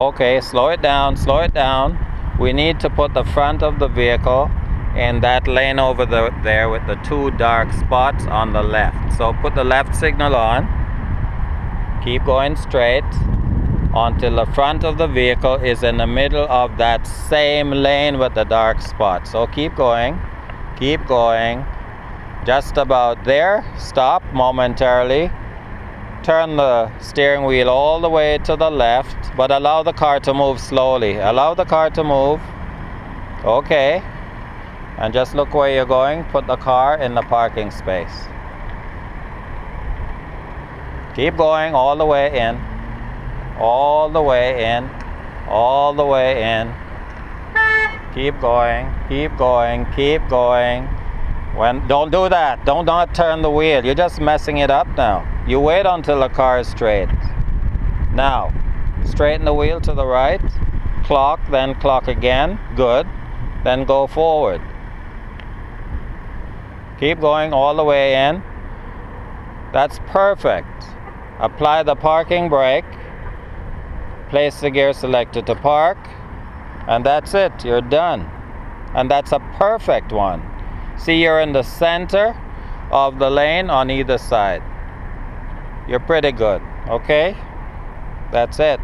Okay, slow it down, slow it down. We need to put the front of the vehicle in that lane over there with the two dark spots on the left. So put the left signal on. Keep going straight until the front of the vehicle is in the middle of that same lane with the dark spot. So keep going, keep going. Just about there. Stop momentarily. Turn the steering wheel all the way to the left, but allow the car to move slowly. Allow the car to move. Okay. And just look where you're going. Put the car in the parking space. Keep going all the way in. All the way in. All the way in. Keep going. Keep going. Keep going. Don't do that. Don't not turn the wheel. You're just messing it up now. You wait until the car is straight. Now, straighten the wheel to the right. Clock, then clock again. Good. Then go forward. Keep going all the way in. That's perfect. Apply the parking brake. Place the gear selector to park. And that's it. You're done. And that's a perfect one. See, you're in the center of the lane on either side. You're pretty good, okay? That's it.